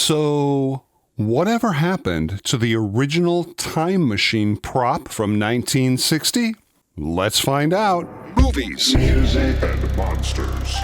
So, whatever happened to the original time machine prop from 1960? Let's find out. Movies, music, and monsters.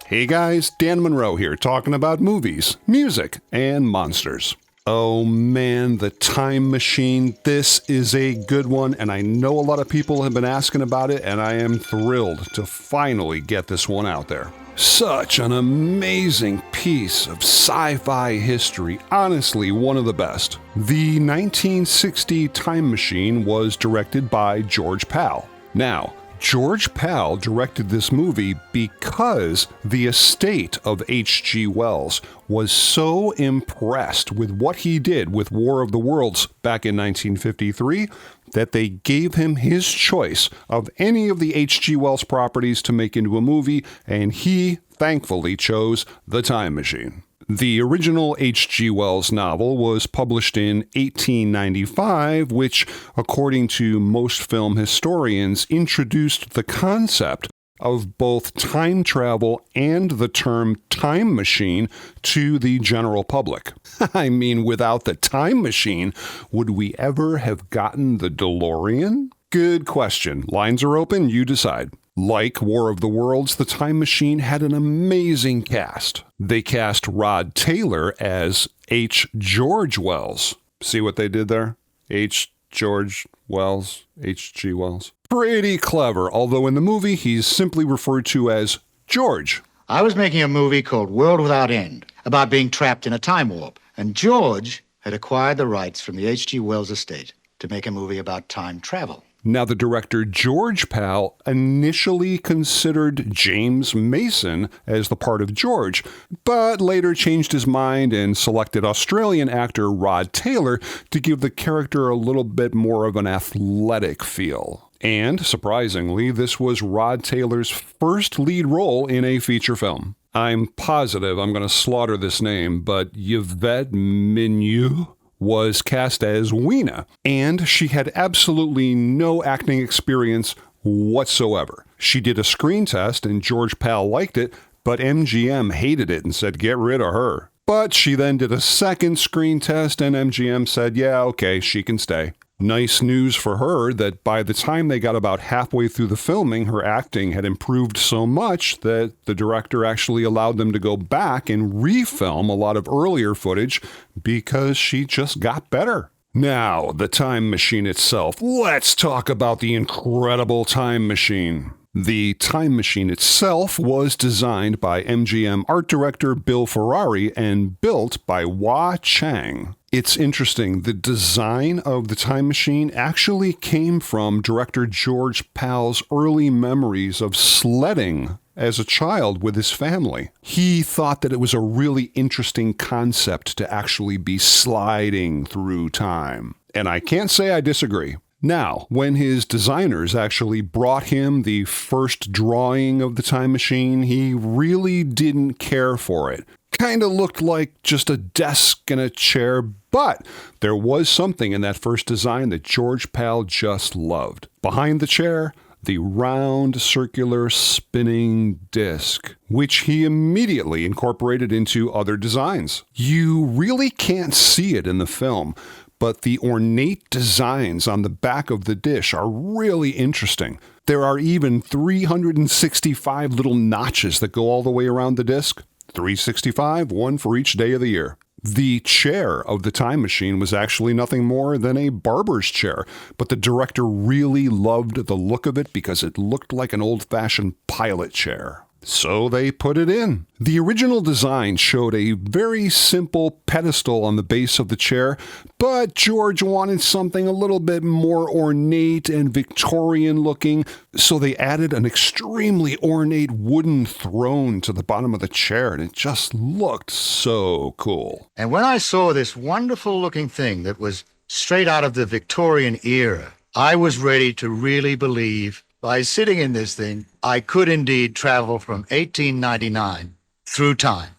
Hey guys, Dan Monroe here, talking about movies, music, and monsters. Oh man, the time machine. This is a good one, and I know a lot of people have been asking about it, and I am thrilled to finally get this one out there. Such an amazing piece of sci-fi history, honestly one of the best. The 1960 Time Machine was directed by George Pal. Now, George Pal directed this movie because the estate of H.G. Wells was so impressed with what he did with War of the Worlds back in 1953 that they gave him his choice of any of the H.G. Wells properties to make into a movie, and he thankfully chose The Time Machine. The original H.G. Wells novel was published in 1895, which, according to most film historians, introduced the concept of both time travel and the term time machine to the general public. I mean, without the time machine, would we ever have gotten the DeLorean? Good question. Lines are open, you decide. Like War of the Worlds, The Time Machine had an amazing cast. They cast Rod Taylor as H. George Wells. See what they did there? H. George Wells, H.G. Wells. Pretty clever, although in the movie he's simply referred to as George. I was making a movie called World Without End about being trapped in a time warp, and George had acquired the rights from the H.G. Wells estate to make a movie about time travel. Now, the director George Pal initially considered James Mason as the part of George, but later changed his mind and selected Australian actor Rod Taylor to give the character a little bit more of an athletic feel. And, surprisingly, this was Rod Taylor's first lead role in a feature film. I'm positive I'm going to slaughter this name, but Yvette Mignon was cast as Weena, and she had absolutely no acting experience whatsoever. She did a screen test, and George Pal liked it, but MGM hated it and said, get rid of her. But she then did a second screen test, and MGM said, yeah, okay, she can stay. Nice news for her that by the time they got about halfway through the filming, her acting had improved so much that the director actually allowed them to go back and refilm a lot of earlier footage because she just got better. Now, the Time Machine itself. Let's talk about the incredible Time Machine. The Time Machine itself was designed by MGM art director Bill Ferrari and built by Wah Chang. It's interesting, the design of the Time Machine actually came from director George Pal's early memories of sledding as a child with his family. He thought that it was a really interesting concept to actually be sliding through time. And I can't say I disagree. Now, when his designers actually brought him the first drawing of the Time Machine, he really didn't care for it. Kind of looked like just a desk and a chair, but there was something in that first design that George Pal just loved. Behind the chair, the round, circular, spinning disc, which he immediately incorporated into other designs. You really can't see it in the film, but the ornate designs on the back of the dish are really interesting. There are even 365 little notches that go all the way around the disc. 365, one for each day of the year. The chair of the Time Machine was actually nothing more than a barber's chair, but the director really loved the look of it because it looked like an old-fashioned pilot chair. So they put it in. The original design showed a very simple pedestal on the base of the chair, but George wanted something a little bit more ornate and Victorian looking, so they added an extremely ornate wooden throne to the bottom of the chair, and it just looked so cool. And when I saw this wonderful looking thing that was straight out of the Victorian era, I was ready to really believe by sitting in this thing, I could indeed travel from 1899 through time.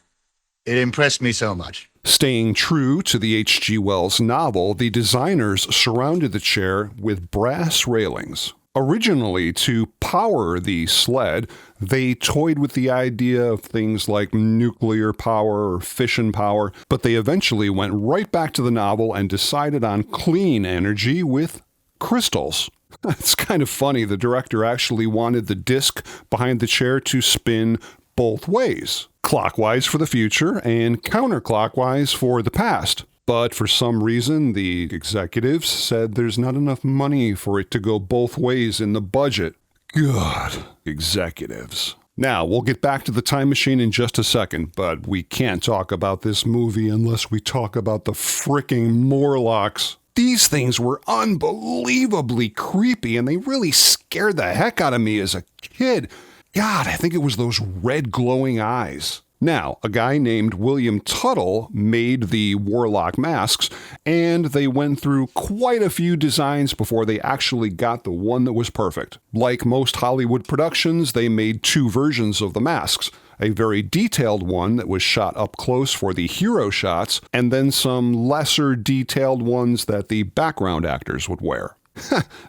It impressed me so much. Staying true to the H.G. Wells novel, the designers surrounded the chair with brass railings. Originally, to power the sled, they toyed with the idea of things like nuclear power or fission power, but they eventually went right back to the novel and decided on clean energy with crystals. It's kind of funny. The director actually wanted the disc behind the chair to spin both ways, clockwise for the future and counterclockwise for the past. But for some reason, the executives said there's not enough money for it to go both ways in the budget. God, executives. Now, we'll get back to the time machine in just a second, but we can't talk about this movie unless we talk about the fricking Morlocks. These things were unbelievably creepy, and they really scared the heck out of me as a kid. God, I think it was those red glowing eyes. Now, a guy named William Tuttle made the Warlock masks, and they went through quite a few designs before they actually got the one that was perfect. Like most Hollywood productions, they made two versions of the masks. A very detailed one that was shot up close for the hero shots, and then some lesser detailed ones that the background actors would wear.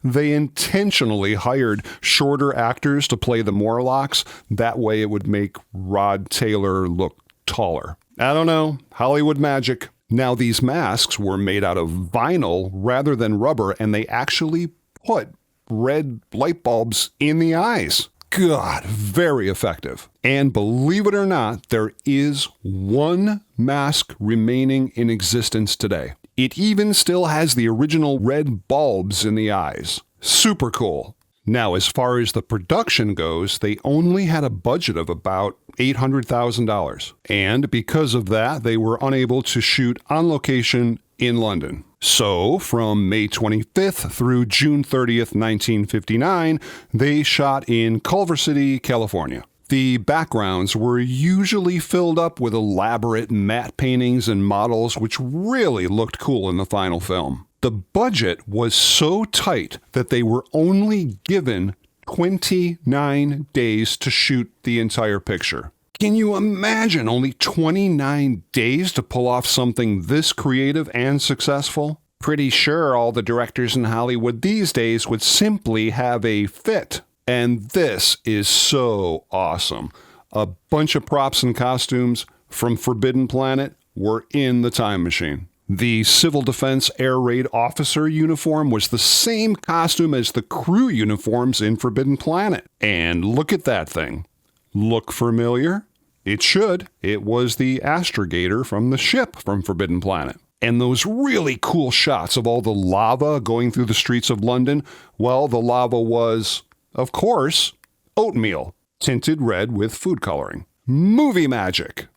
They intentionally hired shorter actors to play the Morlocks. That way it would make Rod Taylor look taller. I don't know. Hollywood magic. Now, these masks were made out of vinyl rather than rubber, and they actually put red light bulbs in the eyes. God, very effective. And believe it or not, there is one mask remaining in existence today. It even still has the original red bulbs in the eyes. Super cool. Now, as far as the production goes, they only had a budget of about $800,000. And because of that, they were unable to shoot on location in London. So, from May 25th through June 30th, 1959, they shot in Culver City, California. The backgrounds were usually filled up with elaborate matte paintings and models, which really looked cool in the final film. The budget was so tight that they were only given 29 days to shoot the entire picture. Can you imagine only 29 days to pull off something this creative and successful? Pretty sure all the directors in Hollywood these days would simply have a fit. And this is so awesome. A bunch of props and costumes from Forbidden Planet were in the time machine. The Civil Defense Air Raid Officer uniform was the same costume as the crew uniforms in Forbidden Planet. And look at that thing. Look familiar? It should. It was the astrogator from the ship from Forbidden Planet. And those really cool shots of all the lava going through the streets of London, well, the lava was, of course, oatmeal, tinted red with food coloring. Movie magic.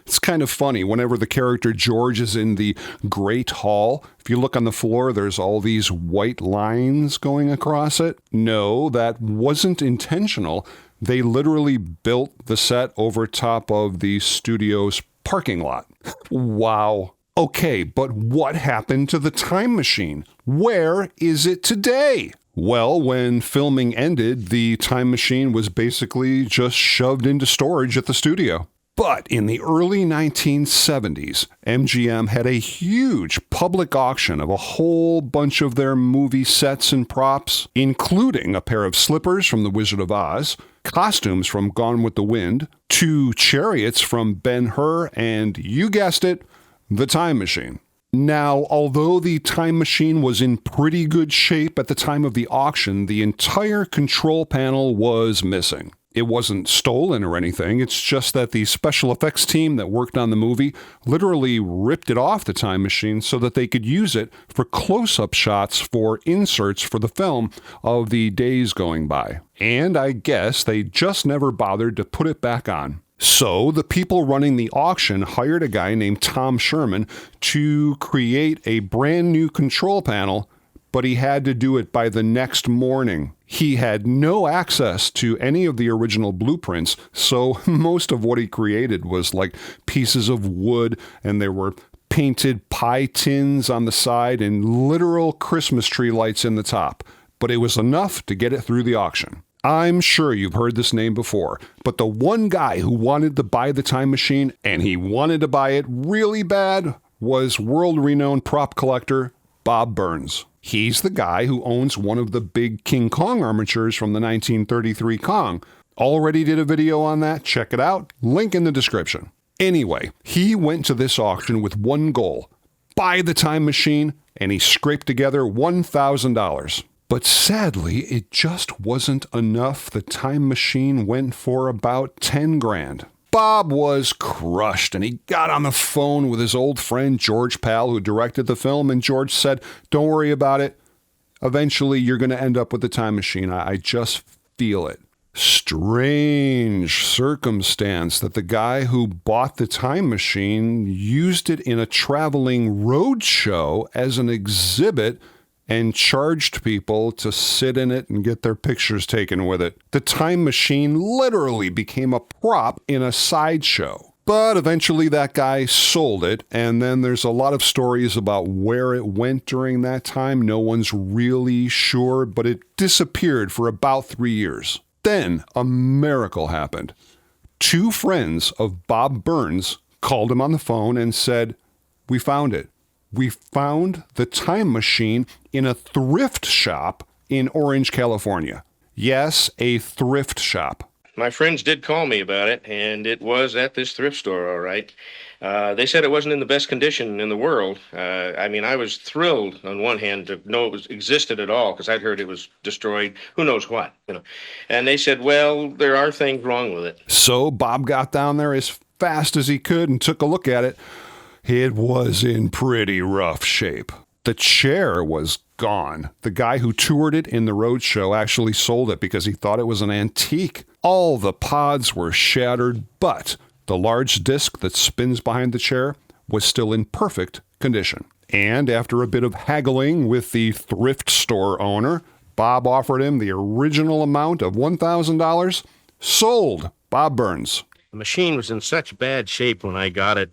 It's kind of funny. Whenever the character George is in the Great Hall, if you look on the floor, there's all these white lines going across it. No, that wasn't intentional. They literally built the set over top of the studio's parking lot. Wow. Okay, but what happened to the time machine? Where is it today? Well, when filming ended, the time machine was basically just shoved into storage at the studio. But in the early 1970s, MGM had a huge public auction of a whole bunch of their movie sets and props, including a pair of slippers from The Wizard of Oz, costumes from Gone with the Wind, 2 chariots from Ben-Hur, and you guessed it, the time machine. Now, although the time machine was in pretty good shape at the time of the auction, the entire control panel was missing. It wasn't stolen or anything, it's just that the special effects team that worked on the movie literally ripped it off the time machine so that they could use it for close-up shots for inserts for the film of the days going by. And I guess they just never bothered to put it back on. So the people running the auction hired a guy named Tom Sherman to create a brand new control panel, but he had to do it by the next morning. He had no access to any of the original blueprints, so most of what he created was like pieces of wood, and there were painted pie tins on the side and literal Christmas tree lights in the top. But it was enough to get it through the auction. I'm sure you've heard this name before, but the one guy who wanted to buy the time machine, and he wanted to buy it really bad, was world-renowned prop collector Bob Burns. He's the guy who owns one of the big King Kong armatures from the 1933 Kong. Already did a video on that. Check it out. Link in the description. Anyway, he went to this auction with one goal: buy the time machine, and he scraped together $1,000. But sadly, it just wasn't enough. The time machine went for about 10 grand. Bob was crushed, and he got on the phone with his old friend George Pal, who directed the film, and George said, "Don't worry about it. Eventually, you're going to end up with the time machine. I just feel it." Strange circumstance that the guy who bought the time machine used it in a traveling road show as an exhibit and charged people to sit in it and get their pictures taken with it. The time machine literally became a prop in a sideshow. But eventually that guy sold it, and then there's a lot of stories about where it went during that time. No one's really sure, but it disappeared for about 3 years. Then a miracle happened. 2 friends of Bob Burns called him on the phone and said, "We found it. We found the time machine in a thrift shop in Orange, California." Yes, a thrift shop. My friends did call me about it, and it was at this thrift store, all right. They said it wasn't in the best condition in the world. I was thrilled on one hand to know it existed at all, because I'd heard it was destroyed, who knows what, And they said, well, there are things wrong with it. So Bob got down there as fast as he could and took a look at it. It was in pretty rough shape. The chair was gone. The guy who toured it in the roadshow actually sold it because he thought it was an antique. All the pods were shattered, but the large disc that spins behind the chair was still in perfect condition. And after a bit of haggling with the thrift store owner, Bob offered him the original amount of $1,000. Sold. Bob Burns. The machine was in such bad shape when I got it.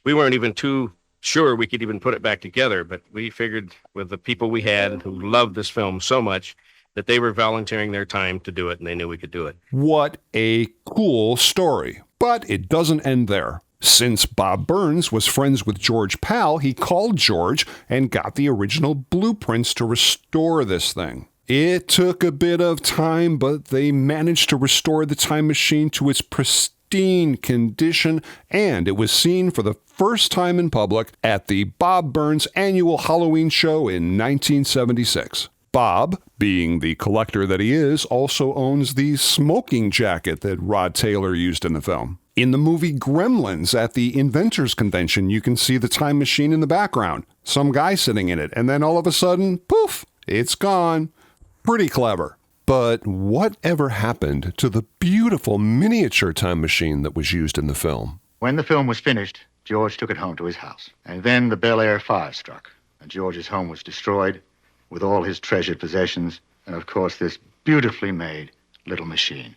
We weren't even too sure we could even put it back together, but we figured with the people we had who loved this film so much that they were volunteering their time to do it, and they knew we could do it. What a cool story. But it doesn't end there. Since Bob Burns was friends with George Pal, he called George and got the original blueprints to restore this thing. It took a bit of time, but they managed to restore the time machine to its pristine condition, and it was seen for the first time in public at the Bob Burns annual Halloween show in 1976. Bob, being the collector that he is, also owns the smoking jacket that Rod Taylor used in the film. In the movie Gremlins at the Inventors Convention, you can see the time machine in the background. Some guy sitting in it, and then all of a sudden, poof, it's gone. Pretty clever. But whatever happened to the beautiful miniature time machine that was used in the film? When the film was finished, George took it home to his house. And then the Bel Air fire struck, and George's home was destroyed with all his treasured possessions, and of course this beautifully made little machine.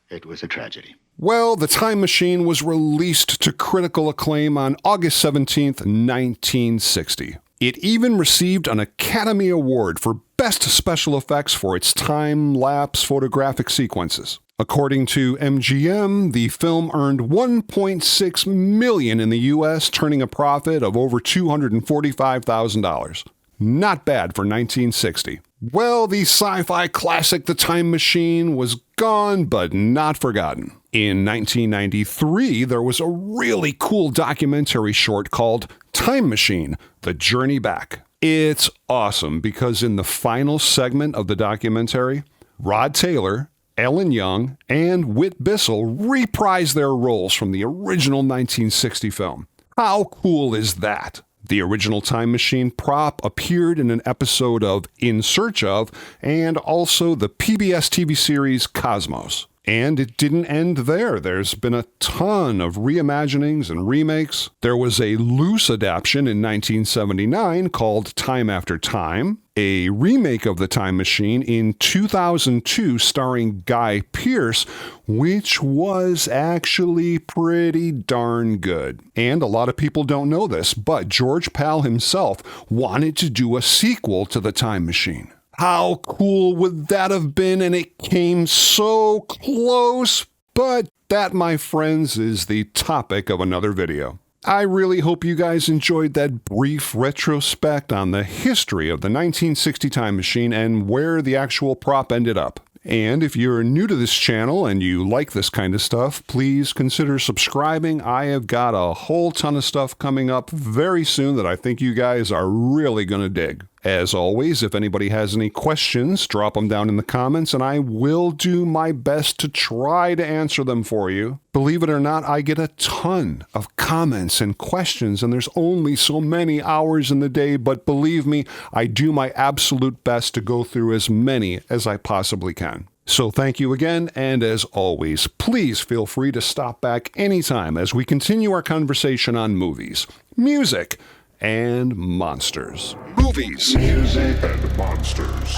It was a tragedy. Well, the time machine was released to critical acclaim on August 17th, 1960. It even received an Academy Award for Best Special Effects for its time-lapse photographic sequences. According to MGM, the film earned $1.6 million in the U.S., turning a profit of over $245,000. Not bad for 1960. Well, the sci-fi classic The Time Machine was gone, but not forgotten. In 1993, there was a really cool documentary short called Time Machine: The Journey Back. It's awesome because in the final segment of the documentary, Rod Taylor, Ellen Young, and Whit Bissell reprise their roles from the original 1960 film. How cool is that? The original Time Machine prop appeared in an episode of In Search of, and also the PBS TV series Cosmos. And it didn't end there. There's been a ton of reimaginings and remakes. There was a loose adaptation in 1979 called Time After Time, a remake of The Time Machine in 2002 starring Guy Pearce, which was actually pretty darn good. And a lot of people don't know this, but George Pal himself wanted to do a sequel to The Time Machine. How cool would that have been? And it came so close. But that, my friends, is the topic of another video. I really hope you guys enjoyed that brief retrospect on the history of the 1960 Time Machine and where the actual prop ended up. And if you're new to this channel and you like this kind of stuff, please consider subscribing. I have got a whole ton of stuff coming up very soon that I think you guys are really going to dig. As always, if anybody has any questions, drop them down in the comments and I will do my best to try to answer them for you. Believe it or not, I get a ton of comments and questions, and there's only so many hours in the day, but believe me, I do my absolute best to go through as many as I possibly can. So thank you again, and as always, please feel free to stop back anytime as we continue our conversation on movies, music, and monsters. Movies. Music and monsters.